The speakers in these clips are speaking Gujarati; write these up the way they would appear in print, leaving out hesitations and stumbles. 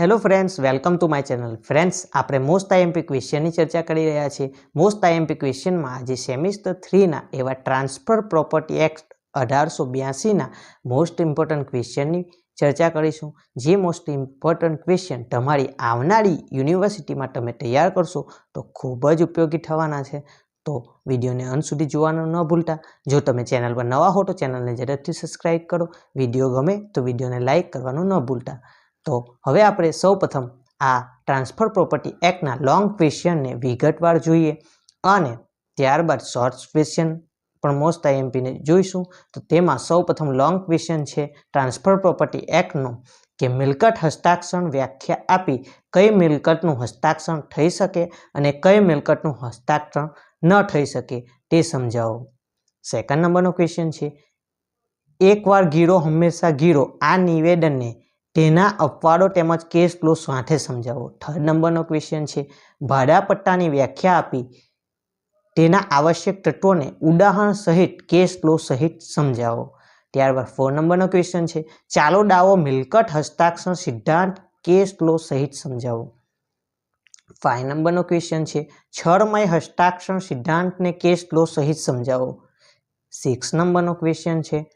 Hello friends, welcome to my channel. Friends, આપણે મોસ્ટ આઈએમપી ક્વેશ્ચનની ચર્ચા કરી રહ્યા છીએ. મોસ્ટ આઈએમપી ક્વેશ્ચનમાં આજે સેમિસ્ટર 3ના એવા ટ્રાન્સફર પ્રોપર્ટી એક્ટ 1882ના મોસ્ટ ઇમ્પોર્ટન્ટ ક્વેશ્ચનની ચર્ચા કરીશું. જે મોસ્ટ ઇમ્પોર્ટન્ટ ક્વેશ્ચન તમારી આવનારી યુનિવર્સિટીમાં તમે તૈયાર કરશો તો ખૂબ જ ઉપયોગી થવાના છે. તો વિડીયોને અંત સુધી જોવાનું ન ભૂલતા. જો તમે ચેનલ પર નવા હો તો ચેનલને ઝડપથી સબસ્ક્રાઈબ કરો. વિડીયો ગમે તો વિડીયોને લાઇક કરવાનું ન ભૂલતા. તો હવે આપણે સૌપ્રથમ આ ટ્રાન્સફર પ્રોપર્ટી એક્ટના લોંગ ક્વેશ્ચનને વિગતવાર જોઈએ અને ત્યારબાદ શોર્ટ ક્વેશ્ચન પણ મોસ્ટ આઈએમપીને જોઈશું. તો તેમાં સૌપ્રથમ લોંગ ક્વેશ્ચન છે ટ્રાન્સફર પ્રોપર્ટી એક્ટનો કે મિલકત હસ્તાક્ષર વ્યાખ્યા આપી કઈ મિલકતનું હસ્તાક્ષર થઈ શકે અને કઈ મિલકતનું હસ્તાક્ષર ન થઈ શકે તે સમજાવો. સેકન્ડ નંબરનો ક્વેશ્ચન છે એકવાર ગીરો હંમેશા ગીરો આ નિવેદનને તેના અપવાદો તેમજ કેસ ક્લોઝ સાથે સમજાવો. થર્ડ નંબરનો ક્વેશ્ચન છે ભાડાપટ્ટાની વ્યાખ્યા આપી તેના આવશ્યક તત્વોને ઉદાહરણ સહિત કેસ ક્લોઝ સહિત સમજાવો. ત્યારબાદ 4 નંબરનો ક્વેશ્ચન છે ચાલો દાવો મિલકત હસ્તાક્ષર સિદ્ધાંત કેસ ક્લોઝ સહિત સમજાવો. 5 નંબરનો ક્વેશ્ચન છે છળમય હસ્તાક્ષર સિદ્ધાંતને કેસ ક્લોઝ સહિત સમજાવો. 6 નંબરનો ક્વેશ્ચન છે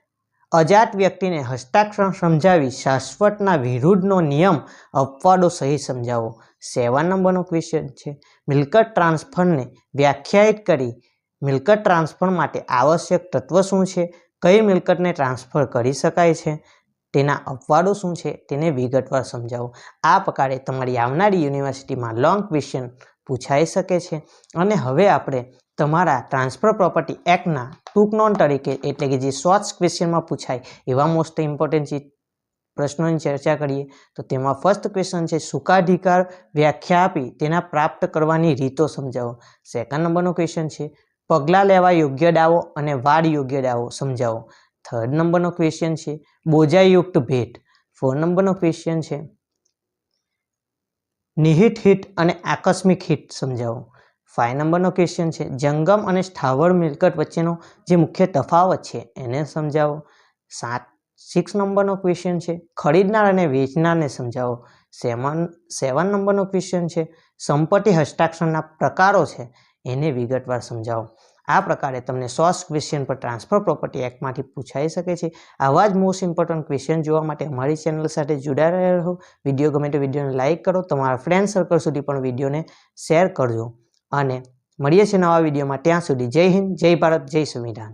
અજાત વ્યક્તિને હસ્તાક્ષર સમજાવી શાશ્વતના વિરુદ્ધનો નિયમ અપવાદો સહિત સમજાવો. 7 નંબરનો ક્વેશ્ચન છે મિલકત ટ્રાન્સફરને વ્યાખ્યાયિત કરી મિલકત ટ્રાન્સફર માટે આવશ્યક તત્વ શું છે, કઈ મિલકતને ટ્રાન્સફર કરી શકાય છે, તેના અપવાદો શું છે તેને વિગતવાર સમજાવો. આ પ્રકારે તમારી આવનારી યુનિવર્સિટીમાં લોંગ ક્વેશ્ચન પૂછાઈ શકે છે. અને હવે આપણે તમારા ટ્રાન્સફર પ્રોપર્ટી એક્ટના ટૂંક નોંધ તરીકે એટલે કે જે શોર્ટ ક્વેશ્ચનમાં પૂછાય એવા મોસ્ટ ઇમ્પોર્ટન્ટ પ્રશ્નોની ચર્ચા કરીએ. તો તેમાં ફર્સ્ટ ક્વેશ્ચન છે સુકાધિકાર વ્યાખ્યા આપી તેના પ્રાપ્ત કરવાની રીતો સમજાવો. સેકન્ડ નંબરનો ક્વેશ્ચન છે પગલાં લેવા યોગ્ય દાવો અને વાડ યોગ્ય દાવો સમજાવો. થર્ડ નંબરનો ક્વેશ્ચન છે બોજાયુક્ત ભેટ. 4 નંબરનો ક્વેશ્ચન છે નિહિત હિત અને આકસ્મિક હિત સમજાવો. 5 નંબરનો ક્વેશ્ચન છે જંગમ અને સ્થાવર મિલકત વચ્ચેનો જે મુખ્ય તફાવત છે એને સમજાવો. 6 નંબરનો ક્વેશ્ચન છે ખરીદનાર અને વેચનારને સમજાવો. 7 નંબરનો ક્વેશ્ચન છે સંપત્તિ હસ્તાક્ષરના પ્રકારો છે એને વિગતવાર સમજાવો. આ પ્રકારે તમને 100 ક્વેશ્ચન પર ટ્રાન્સફર પ્રોપર્ટી એક્ટમાંથી પૂછાઈ શકે છે. આવા જ મોસ્ટ ઇમ્પોર્ટન્ટ ક્વેશ્ચન જોવા માટે અમારી ચેનલ સાથે જોડાયેલા રહો. વિડીયો ગમે તો વિડીયોને લાઇક કરો, તમારા ફ્રેન્ડ સર્કલ સુધી પણ વિડીયોને શેર કરજો અને મળીએ છીએ નવા વિડીયોમાં. ત્યાં સુધી જય હિન્દ, જય ભારત, જય સંવિધાન.